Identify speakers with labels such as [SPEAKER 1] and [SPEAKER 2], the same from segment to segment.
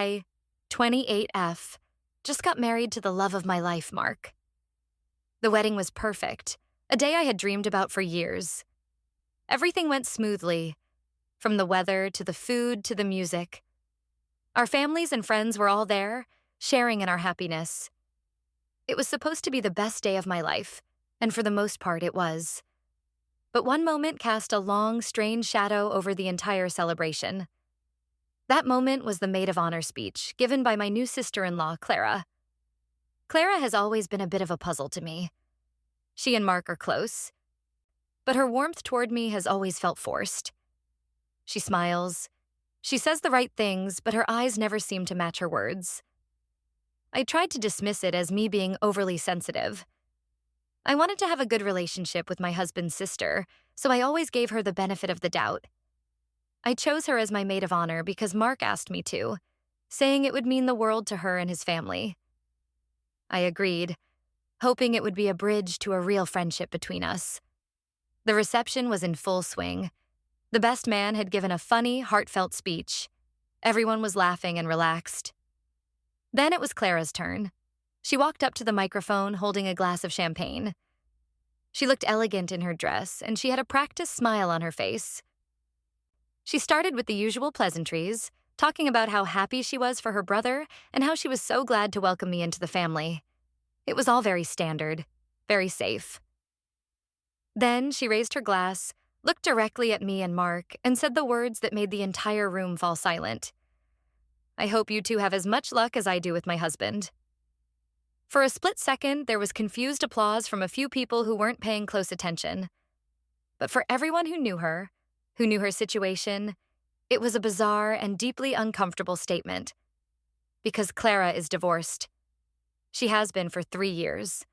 [SPEAKER 1] I, 28F, just got married to the love of my life, Mark. The wedding was perfect, a day I had dreamed about for years. Everything went smoothly, from the weather to the food to the music. Our families and friends were all there, sharing in our happiness. It was supposed to be the best day of my life, and for the most part it was. But one moment cast a long, strange shadow over the entire celebration. That moment was the maid of honor speech given by my new sister-in-law, Clara. Clara has always been a bit of a puzzle to me. She and Mark are close, but her warmth toward me has always felt forced. She smiles. She says the right things, but her eyes never seem to match her words. I tried to dismiss it as me being overly sensitive. I wanted to have a good relationship with my husband's sister, so I always gave her the benefit of the doubt. I chose her as my maid of honor because Mark asked me to, saying it would mean the world to her and his family. I agreed, hoping it would be a bridge to a real friendship between us. The reception was in full swing. The best man had given a funny, heartfelt speech. Everyone was laughing and relaxed. Then it was Clara's turn. She walked up to the microphone holding a glass of champagne. She looked elegant in her dress, and she had a practiced smile on her face. She started with the usual pleasantries, talking about how happy she was for her brother and how she was so glad to welcome me into the family. It was all very standard, very safe. Then she raised her glass, looked directly at me and Mark, and said the words that made the entire room fall silent. "I hope you two have as much luck as I do with my husband." For a split second, there was confused applause from a few people who weren't paying close attention. But for everyone who knew her situation, it was a bizarre and deeply uncomfortable statement. Because Clara is divorced. She has been for 3 years.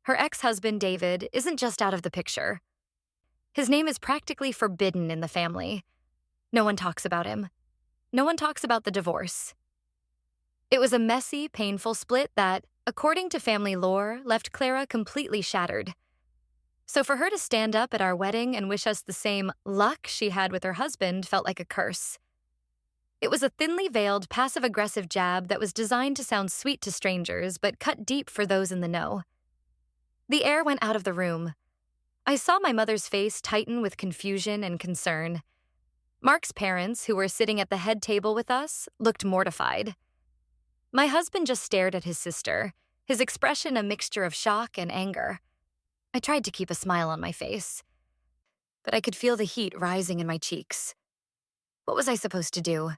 [SPEAKER 1] Her ex-husband, David, isn't just out of the picture. His name is practically forbidden in the family. No one talks about him. No one talks about the divorce. It was a messy, painful split that, according to family lore, left Clara completely shattered. So for her to stand up at our wedding and wish us the same luck she had with her husband felt like a curse. It was a thinly veiled, passive-aggressive jab that was designed to sound sweet to strangers but cut deep for those in the know. The air went out of the room. I saw my mother's face tighten with confusion and concern. Mark's parents, who were sitting at the head table with us, looked mortified. My husband just stared at his sister, his expression a mixture of shock and anger. I tried to keep a smile on my face, but I could feel the heat rising in my cheeks. What was I supposed to do?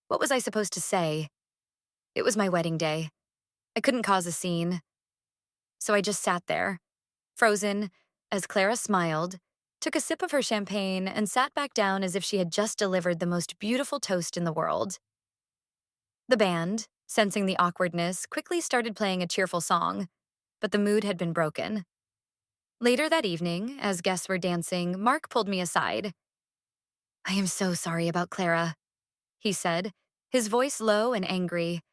[SPEAKER 1] What was I supposed to say? It was my wedding day. I couldn't cause a scene. So I just sat there, frozen, as Clara smiled, took a sip of her champagne, and sat back down as if she had just delivered the most beautiful toast in the world. The band, sensing the awkwardness, quickly started playing a cheerful song, but the mood had been broken. Later that evening, as guests were dancing, Mark pulled me aside. "I am so sorry about Clara," he said, his voice low and angry.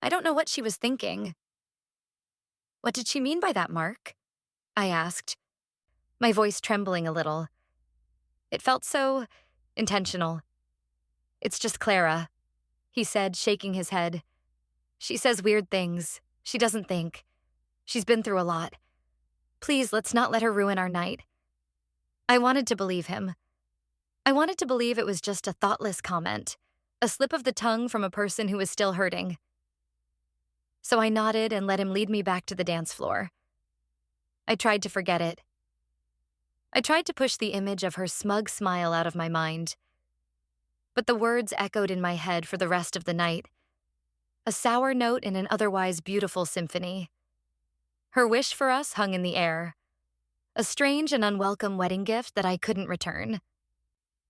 [SPEAKER 1] "I don't know what she was thinking." "What did she mean by that, Mark?" I asked, my voice trembling a little. It felt so intentional. "It's just Clara," he said, shaking his head. "She says weird things. She doesn't think. She's been through a lot. Please, let's not let her ruin our night." I wanted to believe him. I wanted to believe it was just a thoughtless comment, a slip of the tongue from a person who was still hurting. So I nodded and let him lead me back to the dance floor. I tried to forget it. I tried to push the image of her smug smile out of my mind. But the words echoed in my head for the rest of the night. A sour note in an otherwise beautiful symphony. Her wish for us hung in the air. A strange and unwelcome wedding gift that I couldn't return.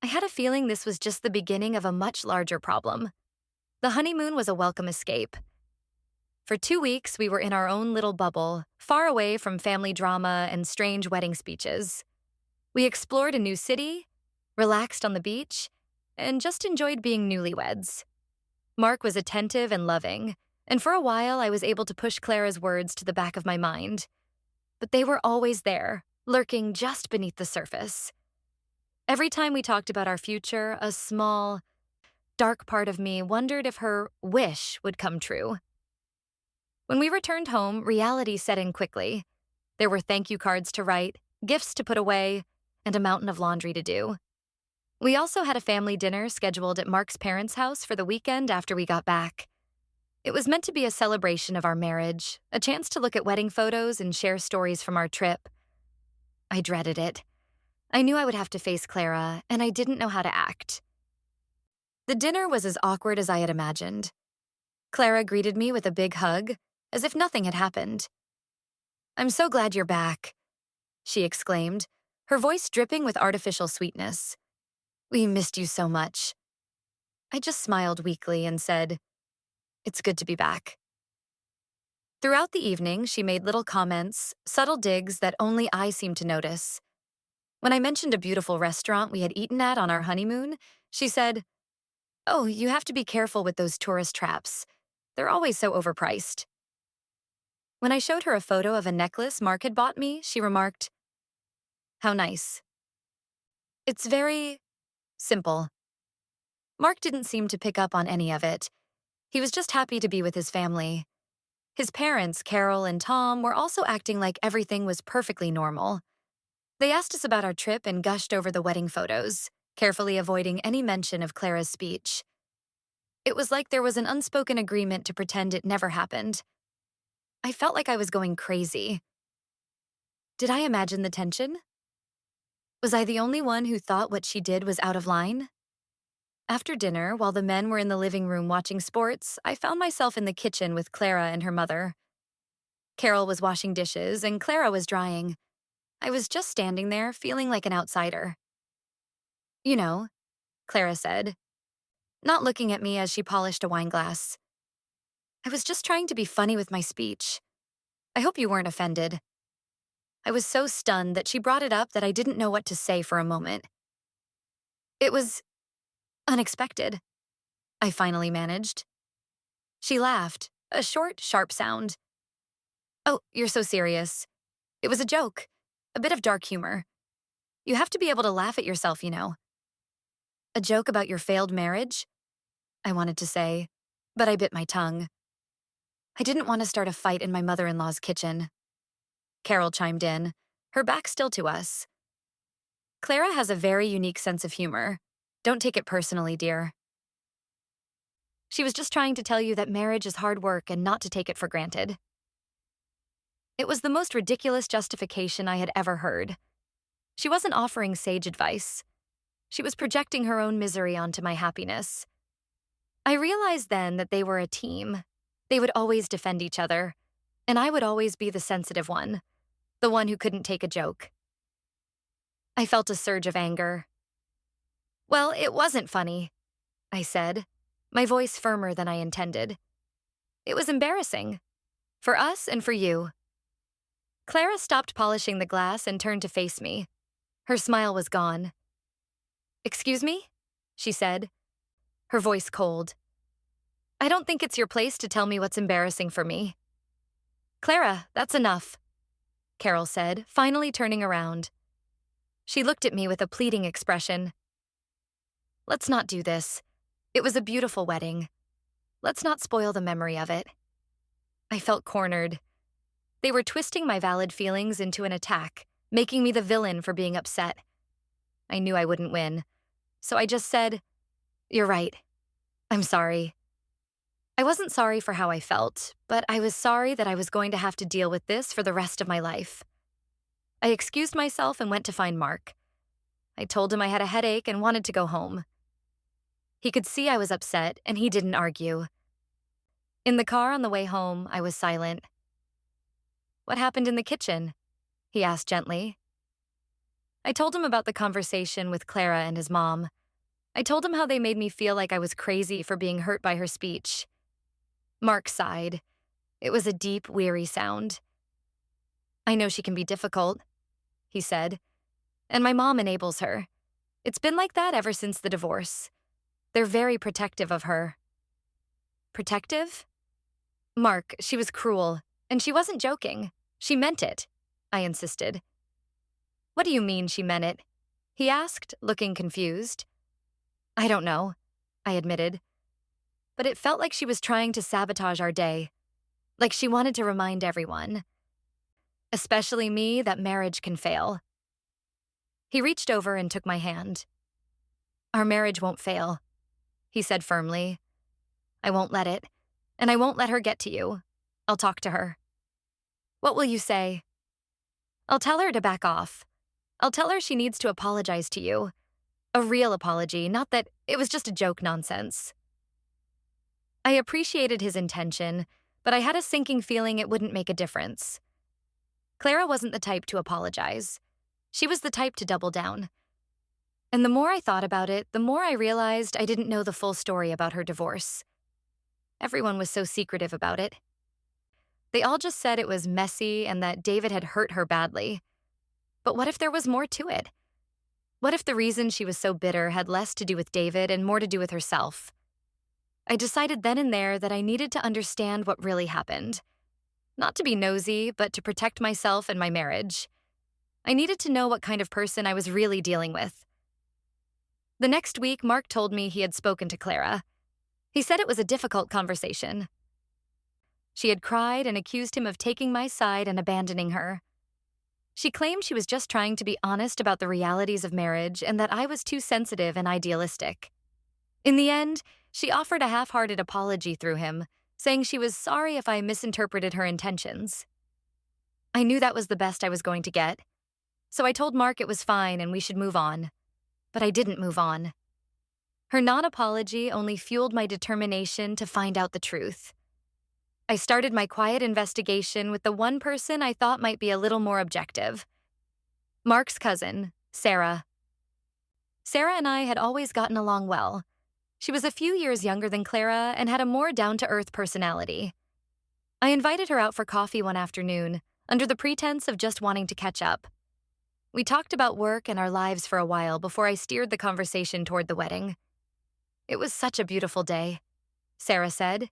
[SPEAKER 1] I had a feeling this was just the beginning of a much larger problem. The honeymoon was a welcome escape. For 2 weeks, we were in our own little bubble, far away from family drama and strange wedding speeches. We explored a new city, relaxed on the beach, and just enjoyed being newlyweds. Mark was attentive and loving, and for a while I was able to push Clara's words to the back of my mind. But they were always there, lurking just beneath the surface. Every time we talked about our future, a small, dark part of me wondered if her wish would come true. When we returned home, reality set in quickly. There were thank you cards to write, gifts to put away, and a mountain of laundry to do. We also had a family dinner scheduled at Mark's parents' house for the weekend after we got back. It was meant to be a celebration of our marriage, a chance to look at wedding photos and share stories from our trip. I dreaded it. I knew I would have to face Clara, and I didn't know how to act. The dinner was as awkward as I had imagined. Clara greeted me with a big hug, as if nothing had happened. "I'm so glad you're back," she exclaimed, her voice dripping with artificial sweetness. "We missed you so much." I just smiled weakly and said, "It's good to be back." Throughout the evening, she made little comments, subtle digs that only I seemed to notice. When I mentioned a beautiful restaurant we had eaten at on our honeymoon, she said, "Oh, you have to be careful with those tourist traps. They're always so overpriced." When I showed her a photo of a necklace Mark had bought me, she remarked, "How nice." It's very simple. Mark didn't seem to pick up on any of it. He was just happy to be with his family. His parents, Carol and Tom, were also acting like everything was perfectly normal. They asked us about our trip and gushed over the wedding photos, carefully avoiding any mention of Clara's speech. It was like there was an unspoken agreement to pretend it never happened. I felt like I was going crazy. Did I imagine the tension? Was I the only one who thought what she did was out of line? After dinner, while the men were in the living room watching sports, I found myself in the kitchen with Clara and her mother. Carol was washing dishes and Clara was drying. I was just standing there, feeling like an outsider. "You know," Clara said, not looking at me as she polished a wine glass. "I was just trying to be funny with my speech. I hope you weren't offended." I was so stunned that she brought it up that I didn't know what to say for a moment. "It was unexpected," I finally managed. She laughed, a short, sharp sound. "Oh, you're so serious. It was a joke, a bit of dark humor. You have to be able to laugh at yourself, you know." "A joke about your failed marriage?" I wanted to say, but I bit my tongue. I didn't want to start a fight in my mother-in-law's kitchen. Carol chimed in, her back still to us. "Clara has a very unique sense of humor. Don't take it personally, dear. She was just trying to tell you that marriage is hard work and not to take it for granted." It was the most ridiculous justification I had ever heard. She wasn't offering sage advice. She was projecting her own misery onto my happiness. I realized then that they were a team. They would always defend each other, and I would always be the sensitive one, the one who couldn't take a joke. I felt a surge of anger. "Well, it wasn't funny," I said, my voice firmer than I intended. "It was embarrassing. For us and for you." Clara stopped polishing the glass and turned to face me. Her smile was gone. "Excuse me?" she said, her voice cold. "I don't think it's your place to tell me what's embarrassing for me." "Clara, that's enough," Carol said, finally turning around. She looked at me with a pleading expression. "Let's not do this. It was a beautiful wedding. Let's not spoil the memory of it." I felt cornered. They were twisting my valid feelings into an attack, making me the villain for being upset. I knew I wouldn't win, so I just said, "You're right. I'm sorry." I wasn't sorry for how I felt, but I was sorry that I was going to have to deal with this for the rest of my life. I excused myself and went to find Mark. I told him I had a headache and wanted to go home. He could see I was upset, and he didn't argue. In the car on the way home, I was silent. "What happened in the kitchen?" he asked gently. I told him about the conversation with Clara and his mom. I told him how they made me feel like I was crazy for being hurt by her speech. Mark sighed. It was a deep, weary sound. "I know she can be difficult," he said, "and my mom enables her. It's been like that ever since the divorce. They're very protective of her." "Protective?" "Mark, she was cruel, and she wasn't joking. She meant it," I insisted. "What do you mean she meant it?" he asked, looking confused. "I don't know," I admitted. But it felt like she was trying to sabotage our day, like she wanted to remind everyone, especially me, that marriage can fail. He reached over and took my hand. Our marriage won't fail, he said firmly. I won't let it, and I won't let her get to you. I'll talk to her. What will you say? I'll tell her to back off. I'll tell her she needs to apologize to you. A real apology, not that it was just a joke nonsense. I appreciated his intention, but I had a sinking feeling it wouldn't make a difference. Clara wasn't the type to apologize. She was the type to double down. And the more I thought about it, the more I realized I didn't know the full story about her divorce. Everyone was so secretive about it. They all just said it was messy and that David had hurt her badly. But what if there was more to it? What if the reason she was so bitter had less to do with David and more to do with herself? I decided then and there that I needed to understand what really happened. Not to be nosy, but to protect myself and my marriage. I needed to know what kind of person I was really dealing with. The next week, Mark told me he had spoken to Clara. He said it was a difficult conversation. She had cried and accused him of taking my side and abandoning her. She claimed she was just trying to be honest about the realities of marriage and that I was too sensitive and idealistic. In the end, she offered a half-hearted apology through him, saying she was sorry if I misinterpreted her intentions. I knew that was the best I was going to get, so I told Mark it was fine and we should move on. But I didn't move on. Her non-apology only fueled my determination to find out the truth. I started my quiet investigation with the one person I thought might be a little more objective. Mark's cousin, Sarah. Sarah and I had always gotten along well. She was a few years younger than Clara and had a more down-to-earth personality. I invited her out for coffee one afternoon, under the pretense of just wanting to catch up. We talked about work and our lives for a while before I steered the conversation toward the wedding. It was such a beautiful day, Sarah said.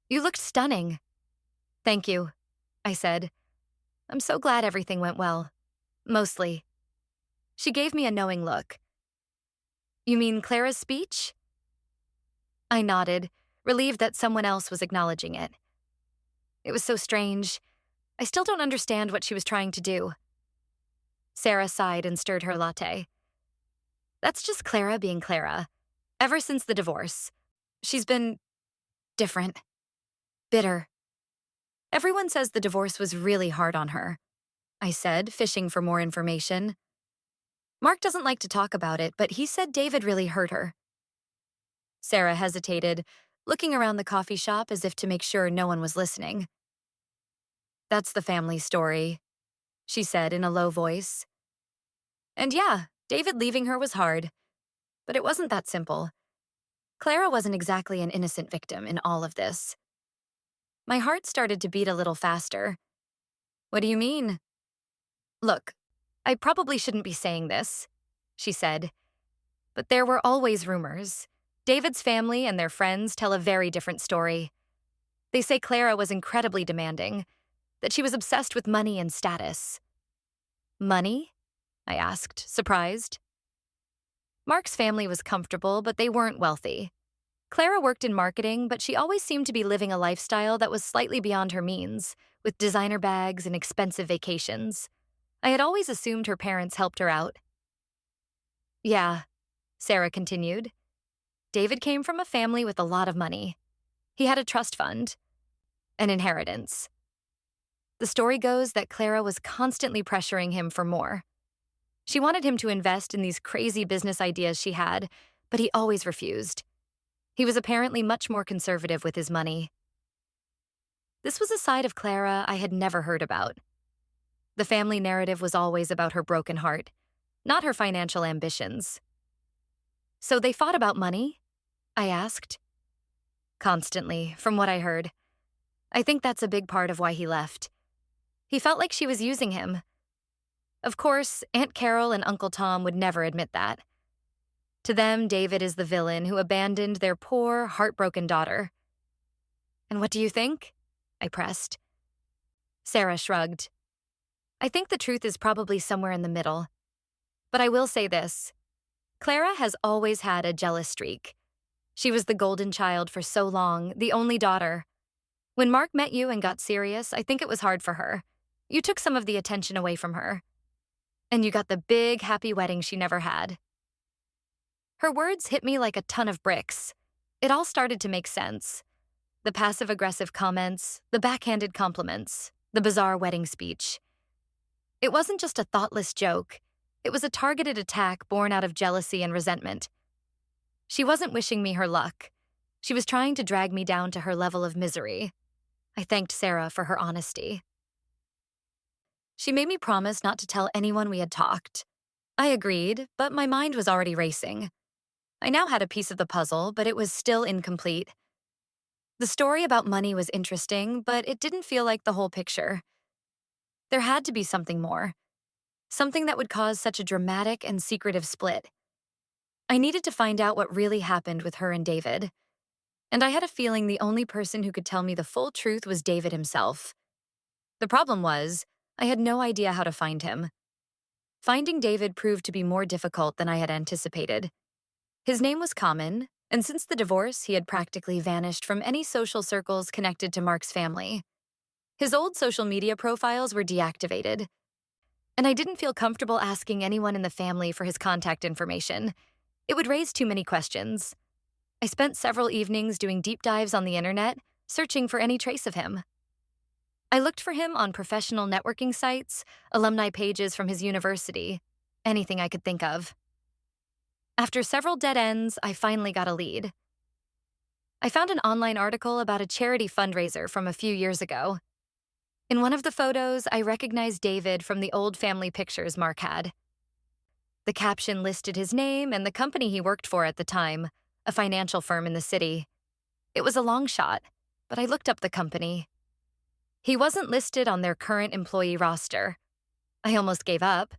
[SPEAKER 1] You looked stunning. Thank you, I said. I'm so glad everything went well. Mostly. She gave me a knowing look. You mean Clara's speech? I nodded, relieved that someone else was acknowledging it. It was so strange. I still don't understand what she was trying to do. Sarah sighed and stirred her latte. That's just Clara being Clara. Ever since the divorce, she's been different. Bitter. Everyone says the divorce was really hard on her, I said, fishing for more information. Mark doesn't like to talk about it, but he said David really hurt her. Sarah hesitated, looking around the coffee shop as if to make sure no one was listening. That's the family story, she said in a low voice. And yeah, David leaving her was hard. But it wasn't that simple. Clara wasn't exactly an innocent victim in all of this. My heart started to beat a little faster. What do you mean? Look, I probably shouldn't be saying this, she said. But there were always rumors. David's family and their friends tell a very different story. They say Clara was incredibly demanding, that she was obsessed with money and status. Money? I asked, surprised. Mark's family was comfortable, but they weren't wealthy. Clara worked in marketing, but she always seemed to be living a lifestyle that was slightly beyond her means, with designer bags and expensive vacations. I had always assumed her parents helped her out. Yeah, Sarah continued. David came from a family with a lot of money. He had a trust fund, an inheritance. The story goes that Clara was constantly pressuring him for more. She wanted him to invest in these crazy business ideas she had, but he always refused. He was apparently much more conservative with his money. This was a side of Clara I had never heard about. The family narrative was always about her broken heart, not her financial ambitions. So they fought about money? I asked. Constantly, from what I heard. I think that's a big part of why he left. He felt like she was using him. Of course, Aunt Carol and Uncle Tom would never admit that. To them, David is the villain who abandoned their poor, heartbroken daughter. And what do you think? I pressed. Sarah shrugged. I think the truth is probably somewhere in the middle. But I will say this. Clara has always had a jealous streak. She was the golden child for so long, the only daughter. When Mark met you and got serious, I think it was hard for her. You took some of the attention away from her. And you got the big, happy wedding she never had. Her words hit me like a ton of bricks. It all started to make sense. The passive-aggressive comments, the backhanded compliments, the bizarre wedding speech. It wasn't just a thoughtless joke. It was a targeted attack born out of jealousy and resentment. She wasn't wishing me her luck. She was trying to drag me down to her level of misery. I thanked Sarah for her honesty. She made me promise not to tell anyone we had talked. I agreed, but my mind was already racing. I now had a piece of the puzzle, but it was still incomplete. The story about money was interesting, but it didn't feel like the whole picture. There had to be something more. Something that would cause such a dramatic and secretive split. I needed to find out what really happened with her and David. And I had a feeling the only person who could tell me the full truth was David himself. The problem was, I had no idea how to find him. Finding David proved to be more difficult than I had anticipated. His name was common, and since the divorce, he had practically vanished from any social circles connected to Mark's family. His old social media profiles were deactivated, and I didn't feel comfortable asking anyone in the family for his contact information. It would raise too many questions. I spent several evenings doing deep dives on the internet, searching for any trace of him. I looked for him on professional networking sites, alumni pages from his university, anything I could think of. After several dead ends, I finally got a lead. I found an online article about a charity fundraiser from a few years ago. In one of the photos, I recognized David from the old family pictures Mark had. The caption listed his name and the company he worked for at the time, a financial firm in the city. It was a long shot, but I looked up the company. He wasn't listed on their current employee roster. I almost gave up,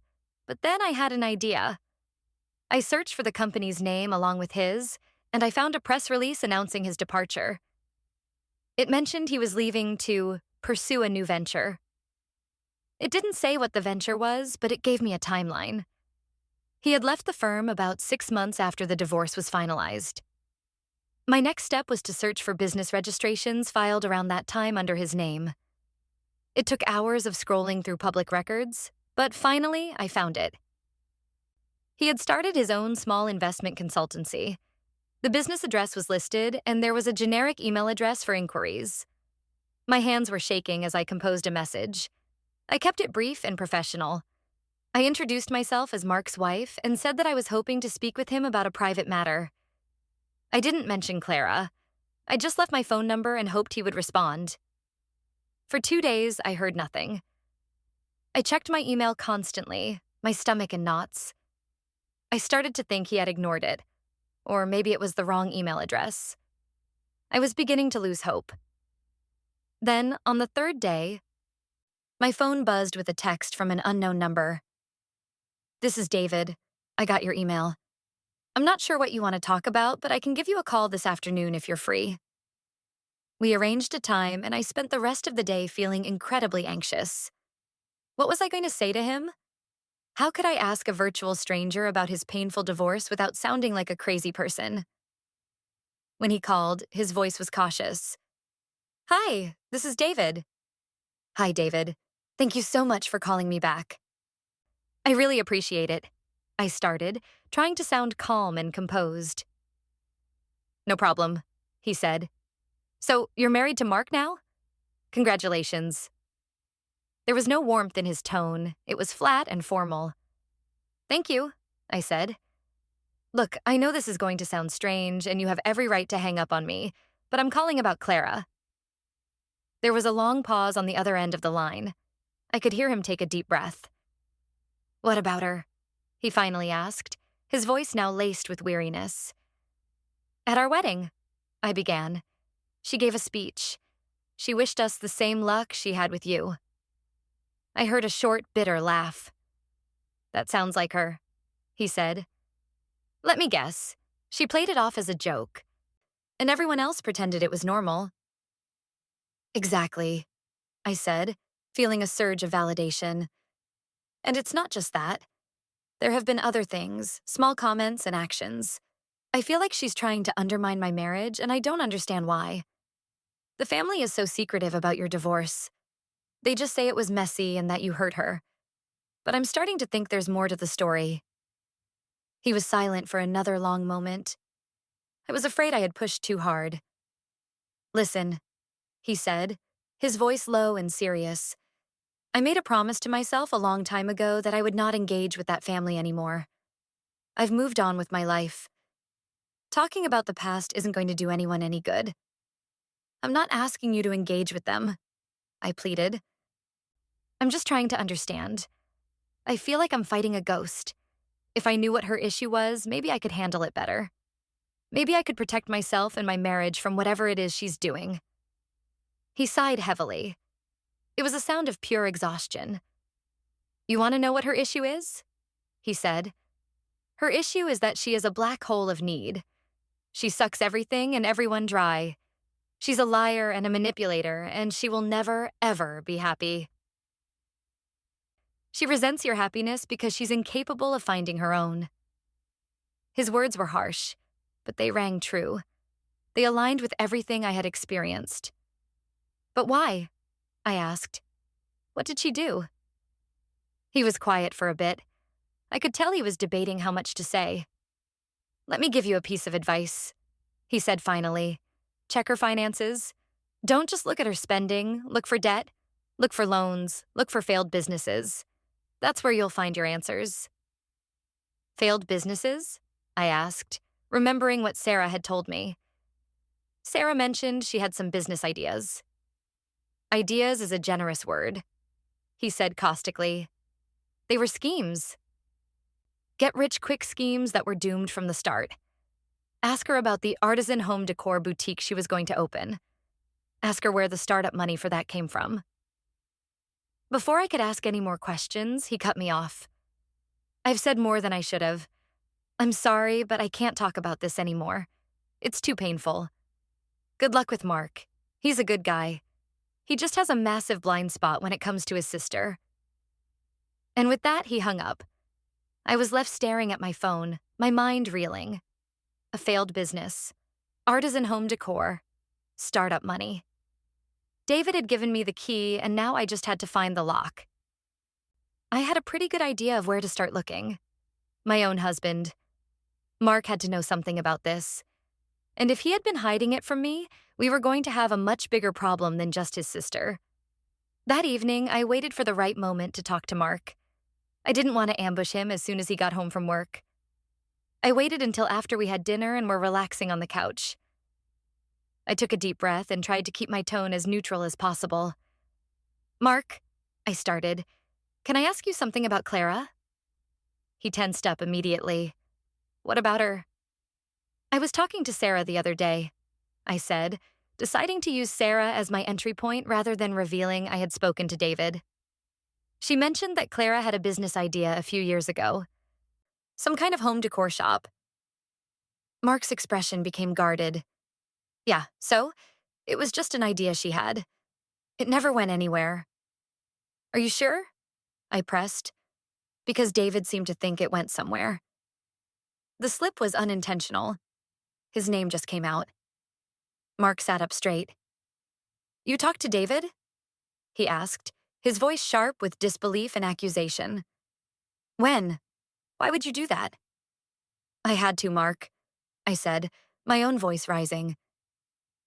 [SPEAKER 1] but then I had an idea. I searched for the company's name along with his, and I found a press release announcing his departure. It mentioned he was leaving to pursue a new venture. It didn't say what the venture was, but it gave me a timeline. He had left the firm about 6 months after the divorce was finalized. My next step was to search for business registrations filed around that time under his name. It took hours of scrolling through public records, but finally I found it. He had started his own small investment consultancy. The business address was listed, and there was a generic email address for inquiries. My hands were shaking as I composed a message. I kept it brief and professional. I introduced myself as Mark's wife and said that I was hoping to speak with him about a private matter. I didn't mention Clara. I just left my phone number and hoped he would respond. For 2 days, I heard nothing. I checked my email constantly, my stomach in knots. I started to think he had ignored it, or maybe it was the wrong email address. I was beginning to lose hope. Then, on the 3rd day, my phone buzzed with a text from an unknown number. "This is David. I got your email. I'm not sure what you want to talk about, but I can give you a call this afternoon if you're free." We arranged a time, and I spent the rest of the day feeling incredibly anxious. What was I going to say to him? How could I ask a virtual stranger about his painful divorce without sounding like a crazy person? When he called, his voice was cautious. "Hi, this is David." "Hi, David. Thank you so much for calling me back." "I really appreciate it," I started, trying to sound calm and composed. "No problem," he said. "So, you're married to Mark now? Congratulations." There was no warmth in his tone. It was flat and formal. "Thank you," I said. "Look, I know this is going to sound strange, and you have every right to hang up on me, but I'm calling about Clara." There was a long pause on the other end of the line. I could hear him take a deep breath. "What about her?" he finally asked, his voice now laced with weariness. "At our wedding," I began. "She gave a speech. She wished us the same luck she had with you." I heard a short, bitter laugh. "That sounds like her," he said. "Let me guess. She played it off as a joke, and everyone else pretended it was normal." "Exactly," I said, feeling a surge of validation. "And it's not just that. There have been other things, small comments and actions. I feel like she's trying to undermine my marriage, and I don't understand why. The family is so secretive about your divorce. They just say it was messy and that you hurt her. But I'm starting to think there's more to the story. He was silent for another long moment. I was afraid I had pushed too hard. Listen, he said, his voice low and serious. I made a promise to myself a long time ago that I would not engage with that family anymore. I've moved on with my life. Talking about the past isn't going to do anyone any good. I'm not asking you to engage with them, I pleaded. I'm just trying to understand. I feel like I'm fighting a ghost. If I knew what her issue was, maybe I could handle it better. Maybe I could protect myself and my marriage from whatever it is she's doing. He sighed heavily. It was a sound of pure exhaustion. You want to know what her issue is? He said. Her issue is that she is a black hole of need. She sucks everything and everyone dry. She's a liar and a manipulator, and she will never, ever be happy. She resents your happiness because she's incapable of finding her own. His words were harsh, but they rang true. They aligned with everything I had experienced. But why? I asked. What did she do? He was quiet for a bit. I could tell he was debating how much to say. Let me give you a piece of advice, he said finally. Check her finances. Don't just look at her spending. Look for debt. Look for loans. Look for failed businesses. That's where you'll find your answers. Failed businesses? I asked, remembering what Sarah had told me. Sarah mentioned she had some business ideas. Ideas is a generous word, he said caustically. They were schemes. Get-rich-quick schemes that were doomed from the start. Ask her about the artisan home decor boutique she was going to open. Ask her where the startup money for that came from. Before I could ask any more questions, he cut me off. I've said more than I should have. I'm sorry, but I can't talk about this anymore. It's too painful. Good luck with Mark. He's a good guy. He just has a massive blind spot when it comes to his sister. And with that, he hung up. I was left staring at my phone, my mind reeling. A failed business. Artisan home decor. Startup money. David had given me the key, and now I just had to find the lock. I had a pretty good idea of where to start looking. My own husband. Mark had to know something about this. And if he had been hiding it from me, we were going to have a much bigger problem than just his sister. That evening, I waited for the right moment to talk to Mark. I didn't want to ambush him as soon as he got home from work. I waited until after we had dinner and were relaxing on the couch. I took a deep breath and tried to keep my tone as neutral as possible. Mark, I started, can I ask you something about Clara? He tensed up immediately. What about her? I was talking to Sarah the other day, I said, deciding to use Sarah as my entry point rather than revealing I had spoken to David. She mentioned that Clara had a business idea a few years ago. Some kind of home decor shop. Mark's expression became guarded. Yeah, so? It was just an idea she had. It never went anywhere. Are you sure? I pressed, because David seemed to think it went somewhere. The slip was unintentional. His name just came out. Mark sat up straight. You talked to David? He asked, his voice sharp with disbelief and accusation. When? Why would you do that? I had to, Mark, I said, my own voice rising.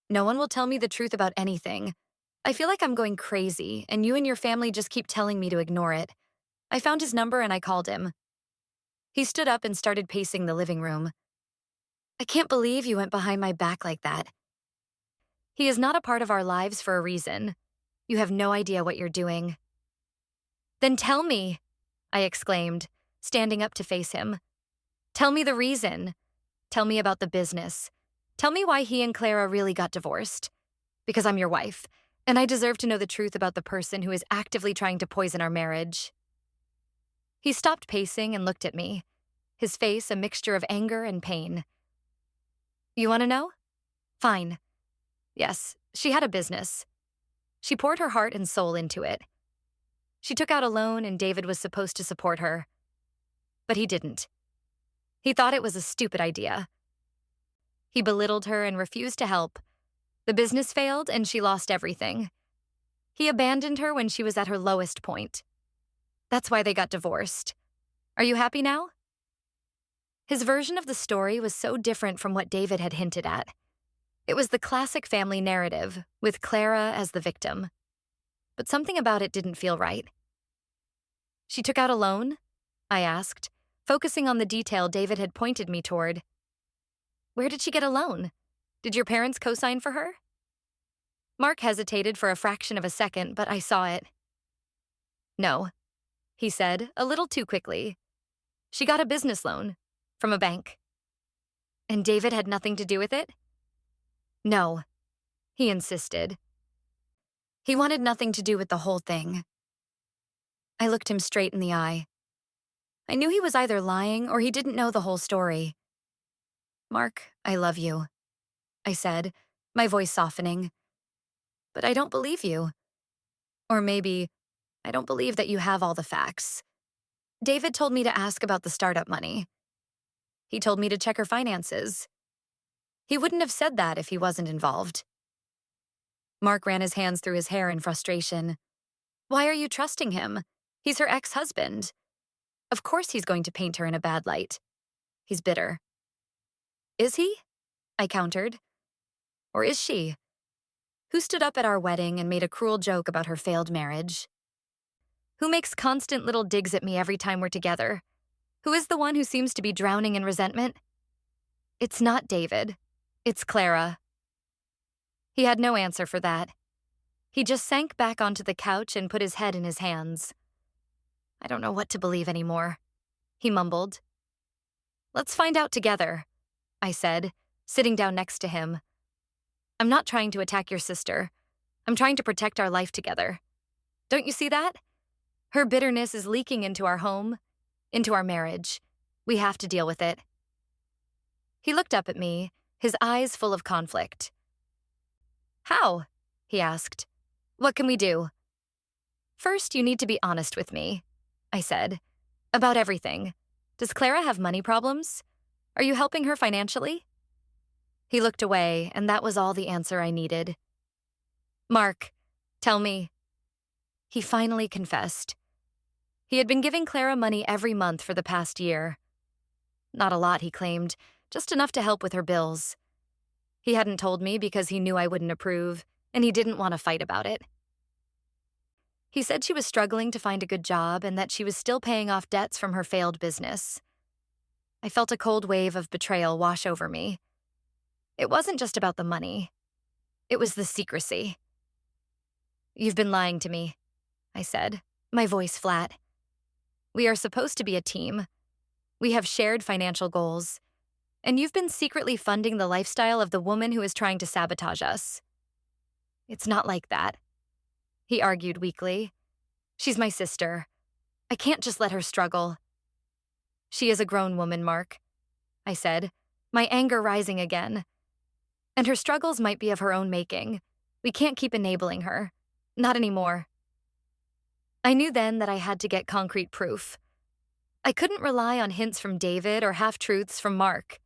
[SPEAKER 1] No one will tell me the truth about anything. I feel like I'm going crazy, and you and your family just keep telling me to ignore it. I found his number and I called him. He stood up and started pacing the living room. I can't believe you went behind my back like that. He is not a part of our lives for a reason. You have no idea what you're doing. Then tell me, I exclaimed, standing up to face him. Tell me the reason. Tell me about the business. Tell me why he and Clara really got divorced. Because I'm your wife, and I deserve to know the truth about the person who is actively trying to poison our marriage. He stopped pacing and looked at me, his face a mixture of anger and pain. You want to know? Fine. Yes, she had a business. She poured her heart and soul into it. She took out a loan and David was supposed to support her. But he didn't. He thought it was a stupid idea. He belittled her and refused to help. The business failed and she lost everything. He abandoned her when she was at her lowest point. That's why they got divorced. Are you happy now? His version of the story was so different from what David had hinted at. It was the classic family narrative, with Clara as the victim. But something about it didn't feel right. She took out a loan? I asked, focusing on the detail David had pointed me toward. Where did she get a loan? Did your parents co-sign for her? Mark hesitated for a fraction of a second, but I saw it. No, he said, a little too quickly. She got a business loan from a bank. And David had nothing to do with it? No, he insisted. He wanted nothing to do with the whole thing. I looked him straight in the eye. I knew he was either lying or he didn't know the whole story. Mark, I love you, I said, my voice softening. But I don't believe you. Or maybe, I don't believe that you have all the facts. David told me to ask about the startup money. He told me to check her finances. He wouldn't have said that if he wasn't involved. Mark ran his hands through his hair in frustration. Why are you trusting him? He's her ex-husband. Of course he's going to paint her in a bad light. He's bitter. Is he? I countered. Or is she? Who stood up at our wedding and made a cruel joke about her failed marriage? Who makes constant little digs at me every time we're together? Who is the one who seems to be drowning in resentment? It's not David. It's Clara. He had no answer for that. He just sank back onto the couch and put his head in his hands. I don't know what to believe anymore, he mumbled. Let's find out together, I said, sitting down next to him. I'm not trying to attack your sister. I'm trying to protect our life together. Don't you see that? Her bitterness is leaking into our home, into our marriage. We have to deal with it. He looked up at me, his eyes full of conflict. How? He asked. What can we do? First, you need to be honest with me, I said. About everything. Does Clara have money problems? Are you helping her financially? He looked away, and that was all the answer I needed. Mark, tell me. He finally confessed. He had been giving Clara money every month for the past year. Not a lot, he claimed, just enough to help with her bills. He hadn't told me because he knew I wouldn't approve, and he didn't want to fight about it. He said she was struggling to find a good job and that she was still paying off debts from her failed business. I felt a cold wave of betrayal wash over me. It wasn't just about the money. It was the secrecy. You've been lying to me, I said, my voice flat. We are supposed to be a team. We have shared financial goals. And you've been secretly funding the lifestyle of the woman who is trying to sabotage us. It's not like that, he argued weakly. She's my sister. I can't just let her struggle. She is a grown woman, Mark, I said, my anger rising again. And her struggles might be of her own making. We can't keep enabling her. Not anymore. I knew then that I had to get concrete proof. I couldn't rely on hints from David or half-truths from Mark.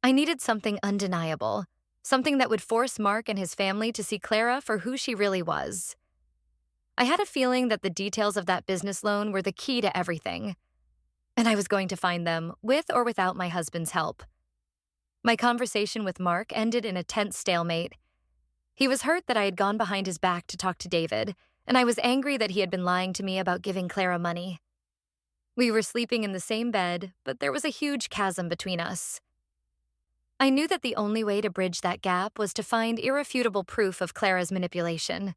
[SPEAKER 1] I needed something undeniable, something that would force Mark and his family to see Clara for who she really was. I had a feeling that the details of that business loan were the key to everything, and I was going to find them, with or without my husband's help. My conversation with Mark ended in a tense stalemate. He was hurt that I had gone behind his back to talk to David, and I was angry that he had been lying to me about giving Clara money. We were sleeping in the same bed, but there was a huge chasm between us. I knew that the only way to bridge that gap was to find irrefutable proof of Clara's manipulation.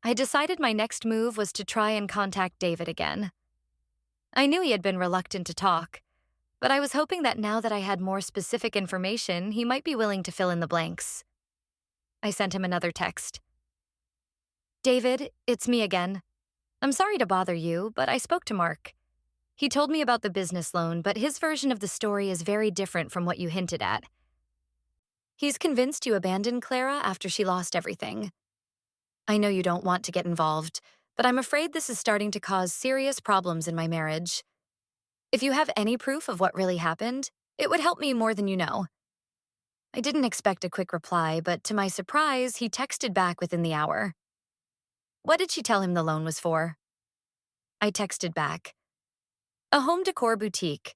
[SPEAKER 1] I decided my next move was to try and contact David again. I knew he had been reluctant to talk, but I was hoping that now that I had more specific information, he might be willing to fill in the blanks. I sent him another text. David, it's me again. I'm sorry to bother you, but I spoke to Mark. He told me about the business loan, but his version of the story is very different from what you hinted at. He's convinced you abandoned Clara after she lost everything. I know you don't want to get involved, but I'm afraid this is starting to cause serious problems in my marriage. If you have any proof of what really happened, it would help me more than you know. I didn't expect a quick reply, but to my surprise, he texted back within the hour. What did she tell him the loan was for? I texted back. A home decor boutique.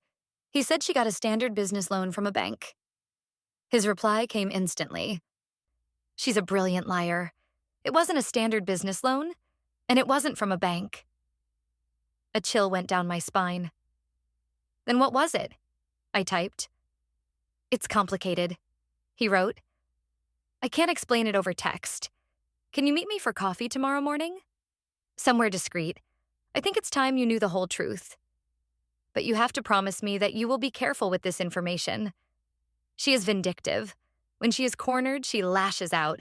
[SPEAKER 1] He said she got a standard business loan from a bank. His reply came instantly. She's a brilliant liar. It wasn't a standard business loan, and it wasn't from a bank. A chill went down my spine. Then what was it? I typed. It's complicated, he wrote. I can't explain it over text. Can you meet me for coffee tomorrow morning? Somewhere discreet. I think it's time you knew the whole truth. But you have to promise me that you will be careful with this information. She is vindictive. When she is cornered, she lashes out.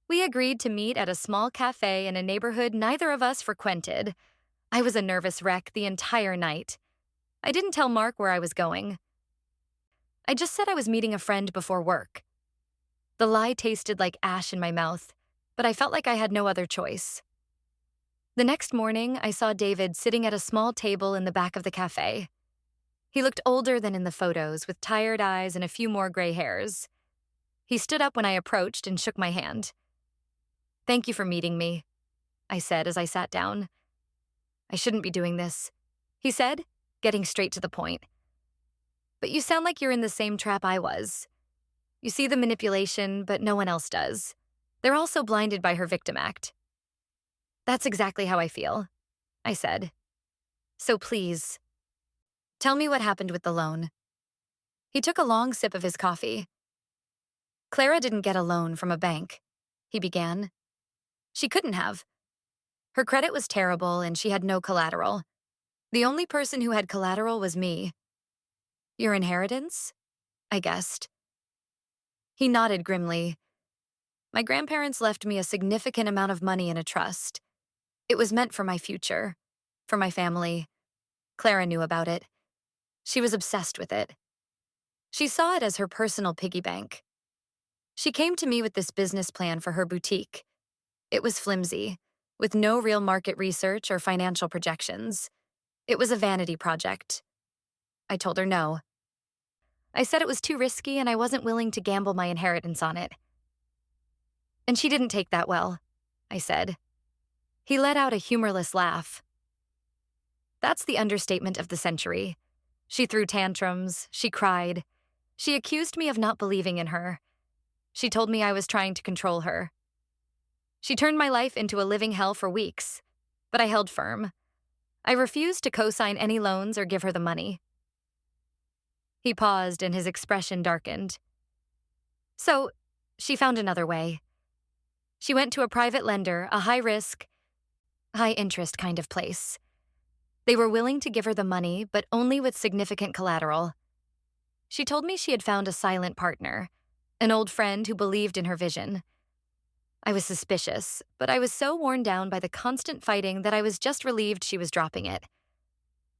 [SPEAKER 1] We agreed to meet at a small cafe in a neighborhood neither of us frequented. I was a nervous wreck the entire night. I didn't tell Mark where I was going. I just said I was meeting a friend before work. The lie tasted like ash in my mouth, but I felt like I had no other choice. The next morning, I saw David sitting at a small table in the back of the cafe. He looked older than in the photos, with tired eyes and a few more gray hairs. He stood up when I approached and shook my hand. Thank you for meeting me, I said as I sat down. I shouldn't be doing this, he said, getting straight to the point. But you sound like you're in the same trap I was. You see the manipulation, but no one else does. They're also blinded by her victim act. That's exactly how I feel, I said. So please, tell me what happened with the loan. He took a long sip of his coffee. Clara didn't get a loan from a bank, he began. She couldn't have. Her credit was terrible and she had no collateral. The only person who had collateral was me. Your inheritance? I guessed. He nodded grimly. My grandparents left me a significant amount of money in a trust. It was meant for my future, for my family. Clara knew about it. She was obsessed with it. She saw it as her personal piggy bank. She came to me with this business plan for her boutique. It was flimsy, with no real market research or financial projections. It was a vanity project. I told her no. I said it was too risky and I wasn't willing to gamble my inheritance on it. And she didn't take that well, I said. He let out a humorless laugh. That's the understatement of the century. She threw tantrums, she cried. She accused me of not believing in her. She told me I was trying to control her. She turned my life into a living hell for weeks, but I held firm. I refused to co-sign any loans or give her the money. He paused and his expression darkened. So, she found another way. She went to a private lender, a high-risk, high-interest kind of place. They were willing to give her the money, but only with significant collateral. She told me she had found a silent partner, an old friend who believed in her vision. I was suspicious, but I was so worn down by the constant fighting that I was just relieved she was dropping it.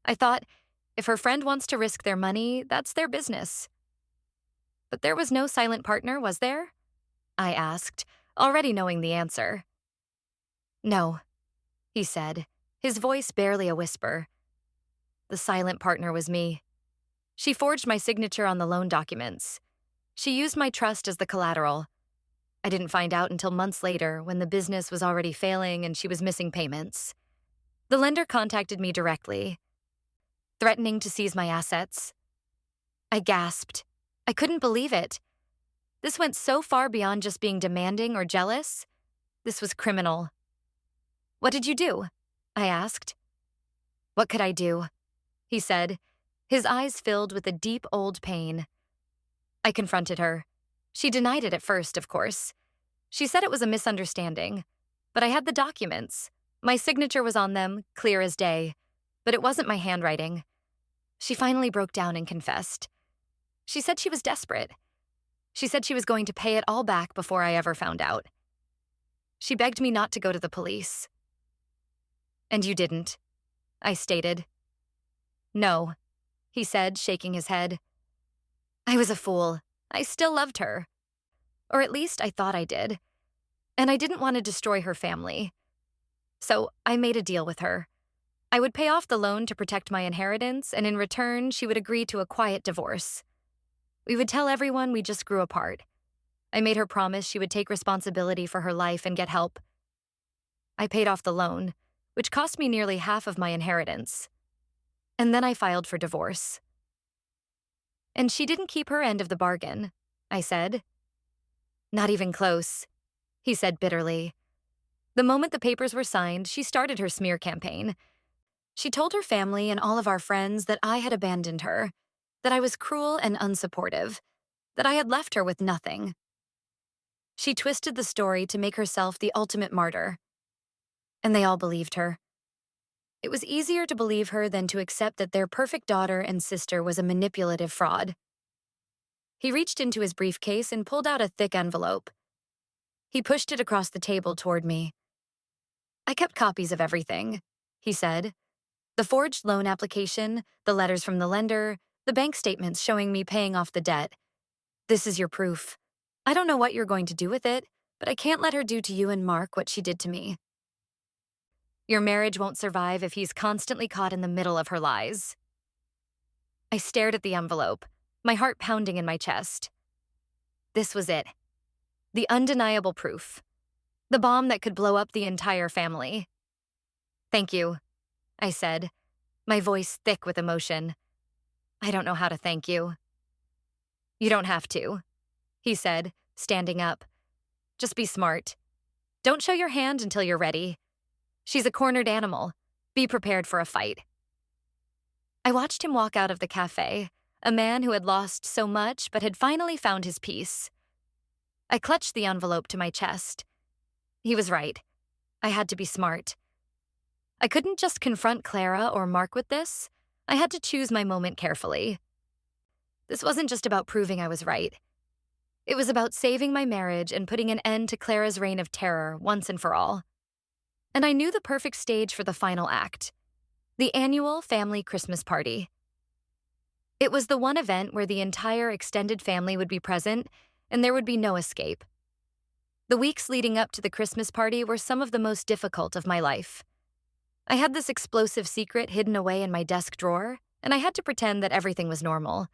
[SPEAKER 1] I thought, if her friend wants to risk their money, that's their business. But there was no silent partner, was there? I asked, already knowing the answer. No, he said, his voice barely a whisper. The silent partner was me. She forged my signature on the loan documents. She used my trust as the collateral. I didn't find out until months later when the business was already failing and she was missing payments. The lender contacted me directly, threatening to seize my assets. I gasped. I couldn't believe it. This went so far beyond just being demanding or jealous. This was criminal. What did you do? I asked. What could I do? He said, his eyes filled with a deep old pain. I confronted her. She denied it at first, of course. She said it was a misunderstanding. But I had the documents. My signature was on them, clear as day. But it wasn't my handwriting. She finally broke down and confessed. She said she was desperate. She said she was going to pay it all back before I ever found out. She begged me not to go to the police. And you didn't, I stated. No, he said, shaking his head. I was a fool. I still loved her. Or at least I thought I did. And I didn't want to destroy her family. So I made a deal with her. I would pay off the loan to protect my inheritance, and in return, she would agree to a quiet divorce. We would tell everyone we just grew apart. I made her promise she would take responsibility for her life and get help. I paid off the loan, which cost me nearly half of my inheritance. And then I filed for divorce. And she didn't keep her end of the bargain, I said. Not even close, he said bitterly. The moment the papers were signed, she started her smear campaign. She told her family and all of our friends that I had abandoned her, that I was cruel and unsupportive, that I had left her with nothing. She twisted the story to make herself the ultimate martyr. And they all believed her. It was easier to believe her than to accept that their perfect daughter and sister was a manipulative fraud. He reached into his briefcase and pulled out a thick envelope. He pushed it across the table toward me. I kept copies of everything, he said. The forged loan application, the letters from the lender, the bank statements showing me paying off the debt. This is your proof. I don't know what you're going to do with it, but I can't let her do to you and Mark what she did to me. Your marriage won't survive if he's constantly caught in the middle of her lies. I stared at the envelope, my heart pounding in my chest. This was it. The undeniable proof. The bomb that could blow up the entire family. Thank you, I said, my voice thick with emotion. I don't know how to thank you. You don't have to, he said, standing up. Just be smart. Don't show your hand until you're ready. She's a cornered animal. Be prepared for a fight. I watched him walk out of the cafe, a man who had lost so much but had finally found his peace. I clutched the envelope to my chest. He was right. I had to be smart. I couldn't just confront Clara or Mark with this. I had to choose my moment carefully. This wasn't just about proving I was right. It was about saving my marriage and putting an end to Clara's reign of terror once and for all. And I knew the perfect stage for the final act, the annual family Christmas party. It was the one event where the entire extended family would be present and there would be no escape. The weeks leading up to the Christmas party were some of the most difficult of my life. I had this explosive secret hidden away in my desk drawer, and I had to pretend that everything was normal.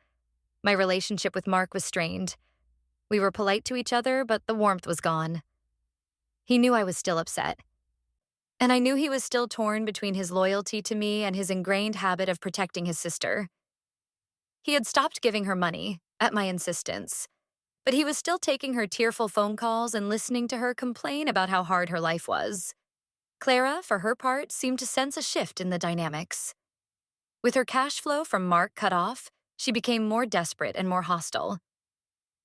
[SPEAKER 1] My relationship with Mark was strained. We were polite to each other, but the warmth was gone. He knew I was still upset. And I knew he was still torn between his loyalty to me and his ingrained habit of protecting his sister. He had stopped giving her money, at my insistence, but he was still taking her tearful phone calls and listening to her complain about how hard her life was. Clara, for her part, seemed to sense a shift in the dynamics. With her cash flow from Mark cut off, she became more desperate and more hostile.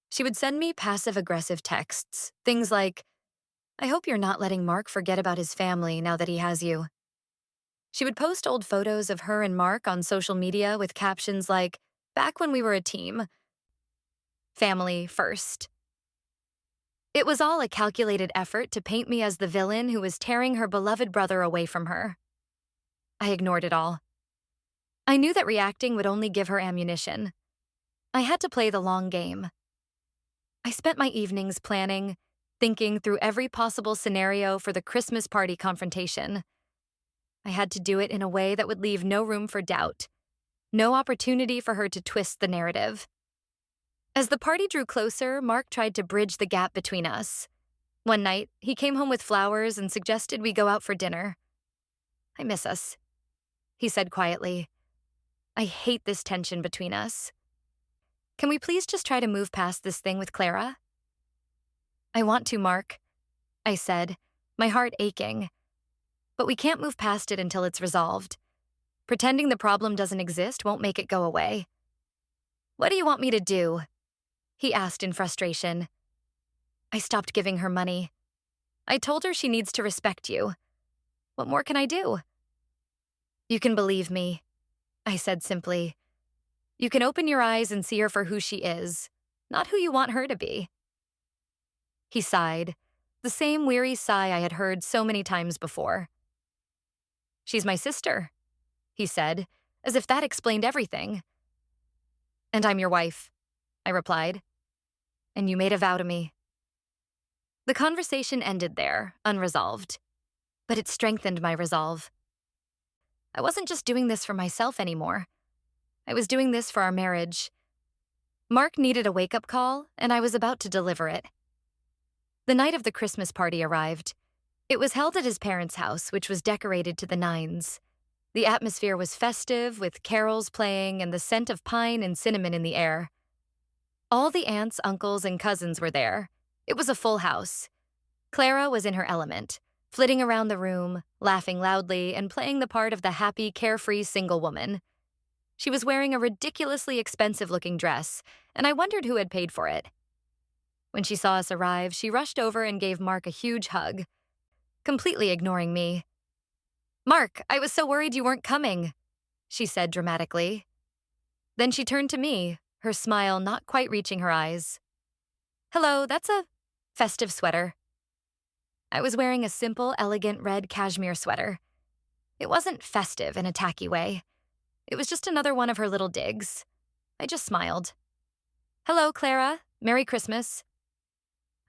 [SPEAKER 1] She would send me passive-aggressive texts, things like, I hope you're not letting Mark forget about his family now that he has you. She would post old photos of her and Mark on social media with captions like, back when we were a team. Family first. It was all a calculated effort to paint me as the villain who was tearing her beloved brother away from her. I ignored it all. I knew that reacting would only give her ammunition. I had to play the long game. I spent my evenings planning, thinking through every possible scenario for the Christmas party confrontation. I had to do it in a way that would leave no room for doubt, no opportunity for her to twist the narrative. As the party drew closer, Mark tried to bridge the gap between us. One night, he came home with flowers and suggested we go out for dinner. I miss us, he said quietly. I hate this tension between us. Can we please just try to move past this thing with Clara? I want to, Mark, I said, my heart aching. But we can't move past it until it's resolved. Pretending the problem doesn't exist won't make it go away. What do you want me to do? He asked in frustration. I stopped giving her money. I told her she needs to respect you. What more can I do? You can believe me, I said simply. You can open your eyes and see her for who she is, not who you want her to be. He sighed, the same weary sigh I had heard so many times before. She's my sister, he said, as if that explained everything. And I'm your wife, I replied. And you made a vow to me. The conversation ended there, unresolved. But it strengthened my resolve. I wasn't just doing this for myself anymore. I was doing this for our marriage. Mark needed a wake-up call, and I was about to deliver it. The night of the Christmas party arrived. It was held at his parents' house, which was decorated to the nines. The atmosphere was festive, with carols playing and the scent of pine and cinnamon in the air. All the aunts, uncles, and cousins were there. It was a full house. Clara was in her element, flitting around the room, laughing loudly, and playing the part of the happy, carefree single woman. She was wearing a ridiculously expensive-looking dress, and I wondered who had paid for it. When she saw us arrive, she rushed over and gave Mark a huge hug, completely ignoring me. "Mark, I was so worried you weren't coming," she said dramatically. Then she turned to me, her smile not quite reaching her eyes. "Hello, that's a festive sweater." I was wearing a simple, elegant red cashmere sweater. It wasn't festive in a tacky way. It was just another one of her little digs. I just smiled. "Hello, Clara. Merry Christmas."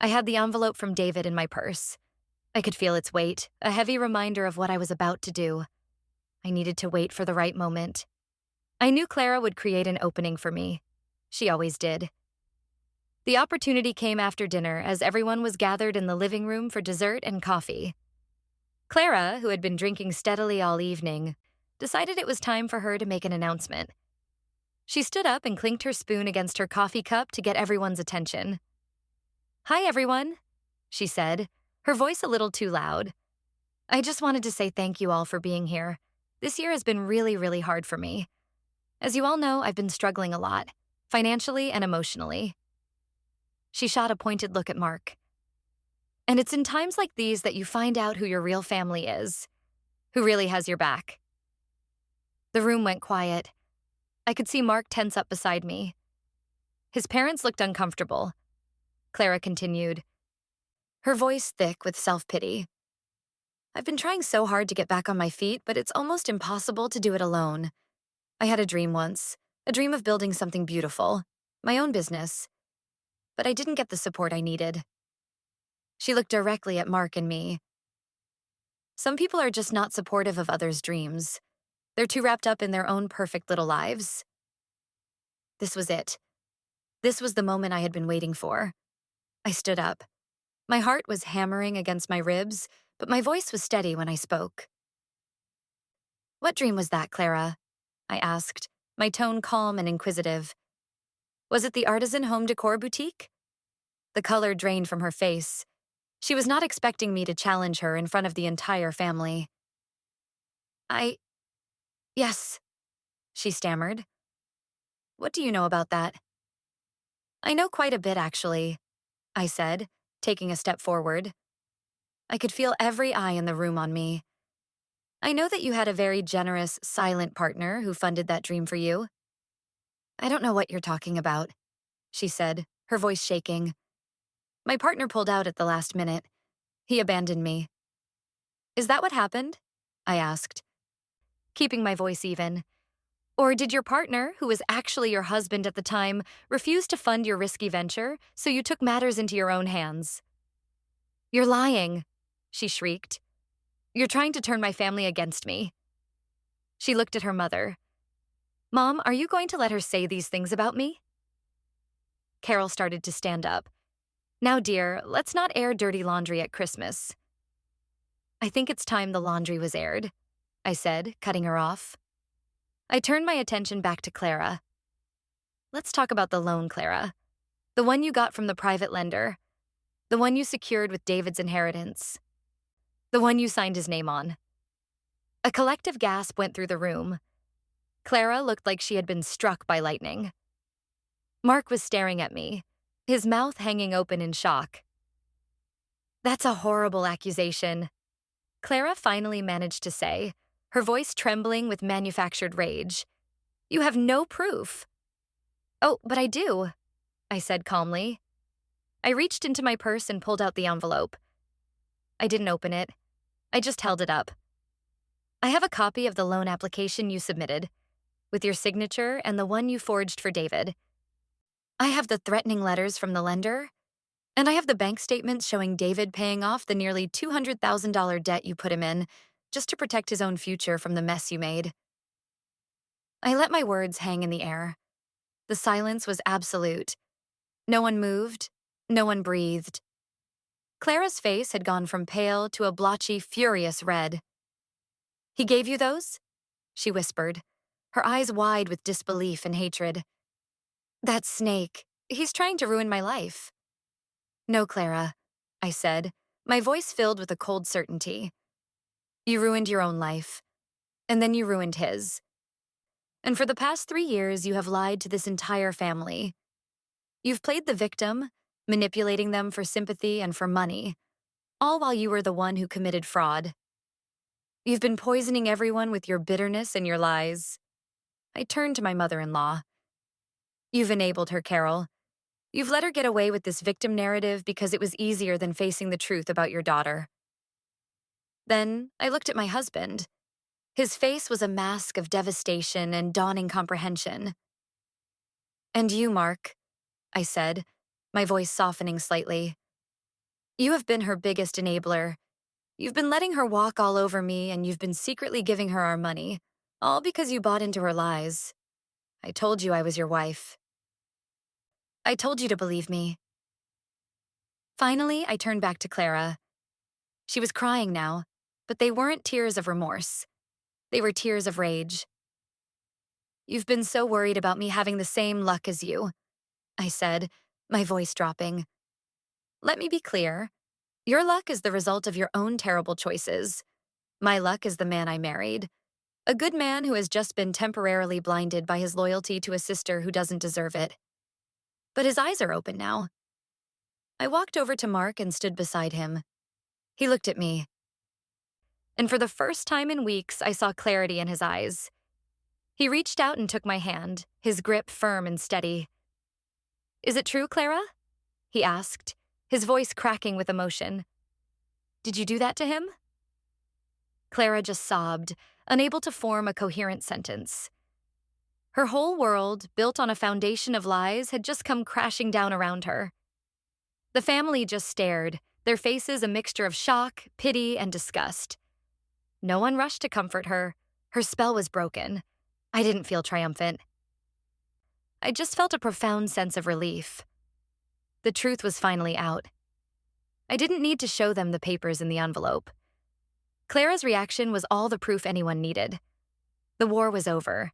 [SPEAKER 1] I had the envelope from David in my purse. I could feel its weight, a heavy reminder of what I was about to do. I needed to wait for the right moment. I knew Clara would create an opening for me. She always did. The opportunity came after dinner as everyone was gathered in the living room for dessert and coffee. Clara, who had been drinking steadily all evening, decided it was time for her to make an announcement. She stood up and clinked her spoon against her coffee cup to get everyone's attention. "Hi, everyone," she said, her voice a little too loud. "I just wanted to say thank you all for being here. This year has been really, really hard for me. As you all know, I've been struggling a lot, financially and emotionally." She shot a pointed look at Mark. "And it's in times like these that you find out who your real family is, who really has your back." The room went quiet. I could see Mark tense up beside me. His parents looked uncomfortable. Clara continued, her voice thick with self-pity. "I've been trying so hard to get back on my feet, but it's almost impossible to do it alone. I had a dream once, a dream of building something beautiful, my own business. But I didn't get the support I needed." She looked directly at Mark and me. "Some people are just not supportive of others' dreams. They're too wrapped up in their own perfect little lives." This was it. This was the moment I had been waiting for. I stood up. My heart was hammering against my ribs, but my voice was steady when I spoke. "What dream was that, Clara?" I asked, my tone calm and inquisitive. "Was it the artisan home decor boutique?" The color drained from her face. She was not expecting me to challenge her in front of the entire family. Yes," she stammered. "What do you know about that?" "I know quite a bit, actually," I said, taking a step forward. I could feel every eye in the room on me. "I know that you had a very generous, silent partner who funded that dream for you." "I don't know what you're talking about," she said, her voice shaking. "My partner pulled out at the last minute. He abandoned me." "Is that what happened?" I asked, keeping my voice even. "Or did your partner, who was actually your husband at the time, refuse to fund your risky venture, so you took matters into your own hands?" "You're lying," she shrieked. "You're trying to turn my family against me." She looked at her mother. "Mom, are you going to let her say these things about me?" Carol started to stand up. "Now, dear, let's not air dirty laundry at Christmas." "I think it's time the laundry was aired," I said, cutting her off. I turned my attention back to Clara. "Let's talk about the loan, Clara. The one you got from the private lender. The one you secured with David's inheritance. The one you signed his name on." A collective gasp went through the room. Clara looked like she had been struck by lightning. Mark was staring at me, his mouth hanging open in shock. "That's a horrible accusation," Clara finally managed to say, her voice trembling with manufactured rage. "You have no proof." "Oh, but I do," I said calmly. I reached into my purse and pulled out the envelope. I didn't open it. I just held it up. "I have a copy of the loan application you submitted, with your signature and the one you forged for David. I have the threatening letters from the lender, and I have the bank statements showing David paying off the nearly $200,000 debt you put him in, just to protect his own future from the mess you made." I let my words hang in the air. The silence was absolute. No one moved, no one breathed. Clara's face had gone from pale to a blotchy, furious red. "He gave you those?" she whispered, her eyes wide with disbelief and hatred. "That snake. He's trying to ruin my life." "No, Clara," I said, my voice filled with a cold certainty. "You ruined your own life, and then you ruined his. And for the past 3 years, you have lied to this entire family. You've played the victim, manipulating them for sympathy and for money, all while you were the one who committed fraud. You've been poisoning everyone with your bitterness and your lies." I turned to my mother-in-law. "You've enabled her, Carol. You've let her get away with this victim narrative because it was easier than facing the truth about your daughter." Then I looked at my husband. His face was a mask of devastation and dawning comprehension. "And you, Mark," I said, my voice softening slightly. "You have been her biggest enabler. You've been letting her walk all over me, and you've been secretly giving her our money, all because you bought into her lies. I told you I was your wife. I told you to believe me." Finally, I turned back to Clara. She was crying now, but they weren't tears of remorse. They were tears of rage. "You've been so worried about me having the same luck as you," I said, my voice dropping. "Let me be clear. Your luck is the result of your own terrible choices. My luck is the man I married. A good man who has just been temporarily blinded by his loyalty to a sister who doesn't deserve it. But his eyes are open now." I walked over to Mark and stood beside him. He looked at me. And for the first time in weeks, I saw clarity in his eyes. He reached out and took my hand, his grip firm and steady. "Is it true, Clara?" he asked, his voice cracking with emotion. "Did you do that to him?" Clara just sobbed, unable to form a coherent sentence. Her whole world, built on a foundation of lies, had just come crashing down around her. The family just stared, their faces a mixture of shock, pity, and disgust. No one rushed to comfort her. Her spell was broken. I didn't feel triumphant. I just felt a profound sense of relief. The truth was finally out. I didn't need to show them the papers in the envelope. Clara's reaction was all the proof anyone needed. The war was over.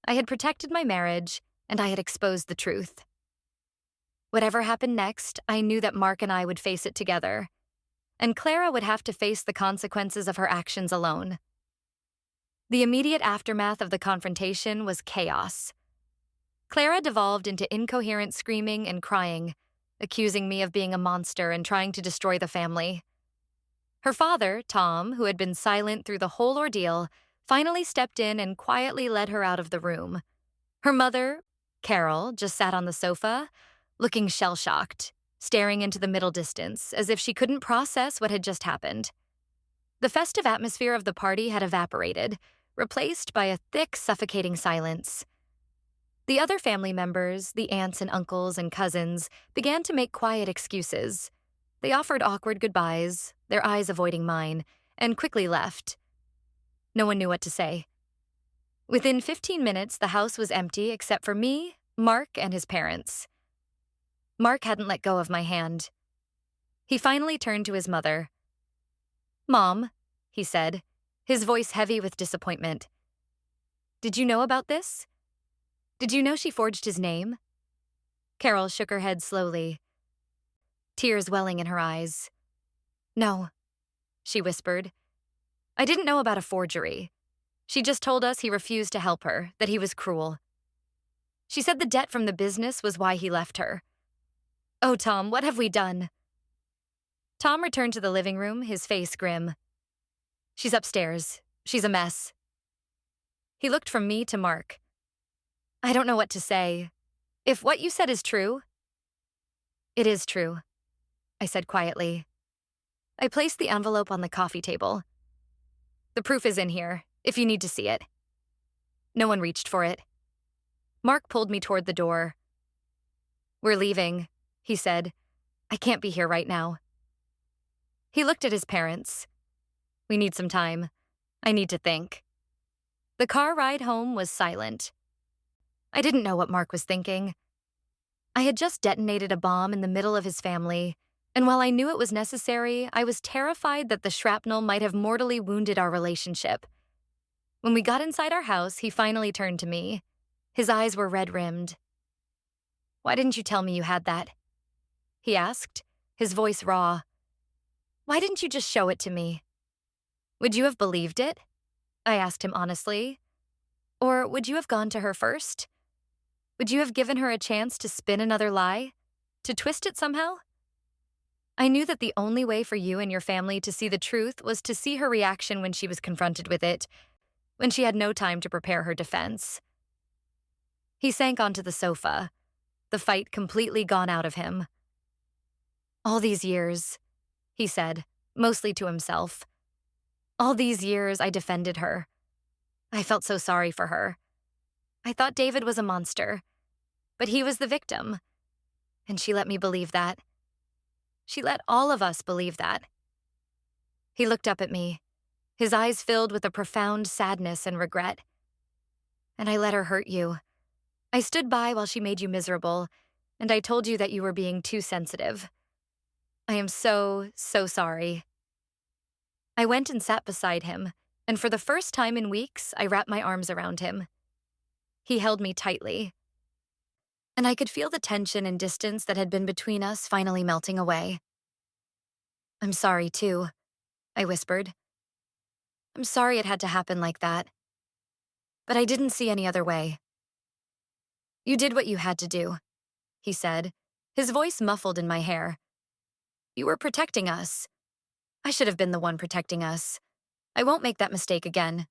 [SPEAKER 1] I had protected my marriage, and I had exposed the truth. Whatever happened next, I knew that Mark and I would face it together, and Clara would have to face the consequences of her actions alone. The immediate aftermath of the confrontation was chaos. Clara devolved into incoherent screaming and crying, accusing me of being a monster and trying to destroy the family. Her father, Tom, who had been silent through the whole ordeal, finally stepped in and quietly led her out of the room. Her mother, Carol, just sat on the sofa, looking shell-shocked, staring into the middle distance, as if she couldn't process what had just happened. The festive atmosphere of the party had evaporated, replaced by a thick, suffocating silence. The other family members, the aunts and uncles and cousins, began to make quiet excuses. They offered awkward goodbyes, their eyes avoiding mine, and quickly left. No one knew what to say. Within 15 minutes, the house was empty except for me, Mark, and his parents. Mark hadn't let go of my hand. He finally turned to his mother. "Mom," he said, his voice heavy with disappointment. "Did you know about this? Did you know she forged his name?" Carol shook her head slowly, tears welling in her eyes. "No," she whispered. "I didn't know about a forgery. She just told us he refused to help her, that he was cruel. She said the debt from the business was why he left her. Oh, Tom, what have we done?" Tom returned to the living room, his face grim. "She's upstairs. She's a mess." He looked from me to Mark. "I don't know what to say. If what you said is true—" "It is true," I said quietly. I placed the envelope on the coffee table. "The proof is in here, if you need to see it." No one reached for it. Mark pulled me toward the door. "We're leaving," he said. "I can't be here right now." He looked at his parents. "We need some time. I need to think." The car ride home was silent. I didn't know what Mark was thinking. I had just detonated a bomb in the middle of his family, and while I knew it was necessary, I was terrified that the shrapnel might have mortally wounded our relationship. When we got inside our house, he finally turned to me. His eyes were red-rimmed. "Why didn't you tell me you had that?" he asked, his voice raw. "Why didn't you just show it to me? Would you have believed it?" I asked him honestly. "Or would you have gone to her first? Would you have given her a chance to spin another lie? To twist it somehow?" I knew that the only way for you and your family to see the truth was to see her reaction when she was confronted with it, when she had no time to prepare her defense. He sank onto the sofa, the fight completely gone out of him. "All these years," he said, mostly to himself. "All these years I defended her. I felt so sorry for her. I thought David was a monster, but he was the victim. And she let me believe that. She let all of us believe that." He looked up at me, his eyes filled with a profound sadness and regret. "And I let her hurt you. I stood by while she made you miserable, and I told you that you were being too sensitive. I am so, so sorry." I went and sat beside him, and for the first time in weeks, I wrapped my arms around him. He held me tightly, and I could feel the tension and distance that had been between us finally melting away. "I'm sorry, too," I whispered. "I'm sorry it had to happen like that. But I didn't see any other way." "You did what you had to do," he said, his voice muffled in my hair. "You were protecting us. I should have been the one protecting us. I won't make that mistake again."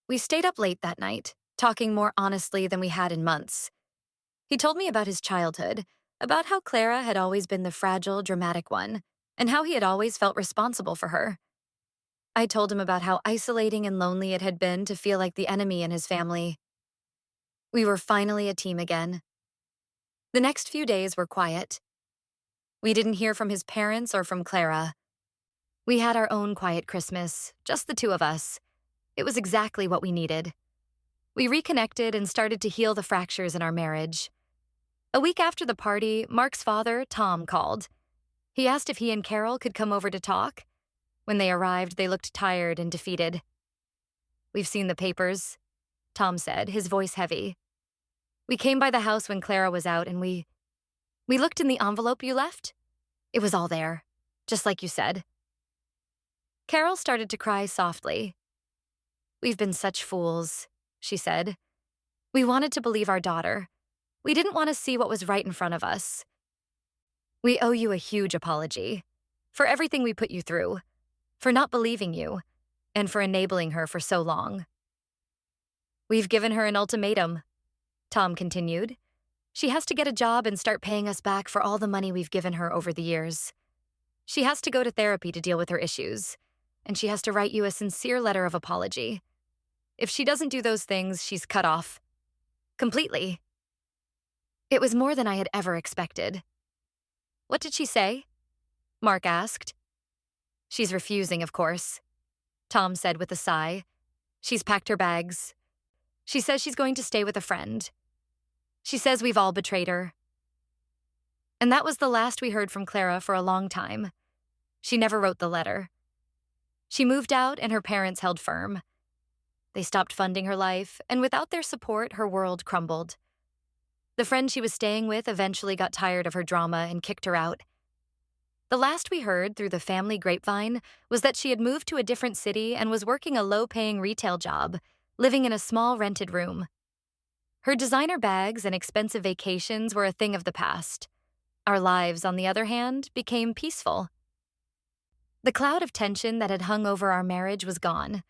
[SPEAKER 1] We stayed up late that night, talking more honestly than we had in months. He told me about his childhood, about how Clara had always been the fragile, dramatic one, and how he had always felt responsible for her. I told him about how isolating and lonely it had been to feel like the enemy in his family. We were finally a team again. The next few days were quiet. We didn't hear from his parents or from Clara. We had our own quiet Christmas, just the two of us. It was exactly what we needed. We reconnected and started to heal the fractures in our marriage. A week after the party, Mark's father, Tom, called. He asked if he and Carol could come over to talk. When they arrived, they looked tired and defeated. "We've seen the papers," Tom said, his voice heavy. "We came by the house when Clara was out and we looked in the envelope you left. It was all there, just like you said." Carol started to cry softly. "We've been such fools," she said. "We wanted to believe our daughter. We didn't want to see what was right in front of us. We owe you a huge apology for everything we put you through, for not believing you, and for enabling her for so long." "We've given her an ultimatum," Tom continued. "She has to get a job and start paying us back for all the money we've given her over the years. She has to go to therapy to deal with her issues, and she has to write you a sincere letter of apology. If she doesn't do those things, she's cut off. Completely." It was more than I had ever expected. "What did she say?" Mark asked. "She's refusing, of course," Tom said with a sigh. "She's packed her bags. She says she's going to stay with a friend. She says we've all betrayed her." And that was the last we heard from Clara for a long time. She never wrote the letter. She moved out and her parents held firm. They stopped funding her life, and without their support, her world crumbled. The friend she was staying with eventually got tired of her drama and kicked her out. The last we heard through the family grapevine was that she had moved to a different city and was working a low-paying retail job, living in a small rented room. Her designer bags and expensive vacations were a thing of the past. Our lives, on the other hand, became peaceful. The cloud of tension that had hung over our marriage was gone.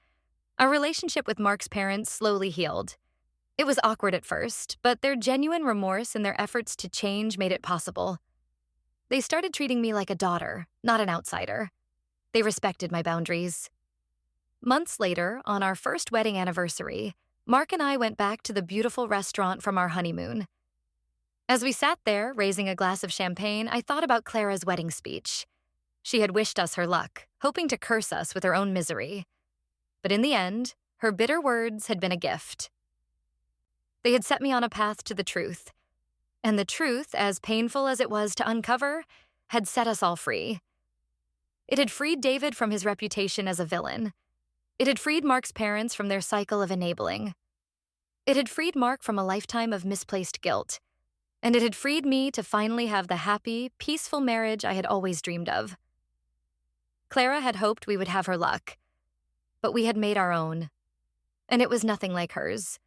[SPEAKER 1] Our relationship with Mark's parents slowly healed. It was awkward at first, but their genuine remorse and their efforts to change made it possible. They started treating me like a daughter, not an outsider. They respected my boundaries. Months later, on our first wedding anniversary, Mark and I went back to the beautiful restaurant from our honeymoon. As we sat there, raising a glass of champagne, I thought about Clara's wedding speech. She had wished us her luck, hoping to curse us with her own misery. But in the end, her bitter words had been a gift. They had set me on a path to the truth. And the truth, as painful as it was to uncover, had set us all free. It had freed David from his reputation as a villain. It had freed Mark's parents from their cycle of enabling. It had freed Mark from a lifetime of misplaced guilt. And it had freed me to finally have the happy, peaceful marriage I had always dreamed of. Clara had hoped we would have her luck, but we had made our own. And it was nothing like hers.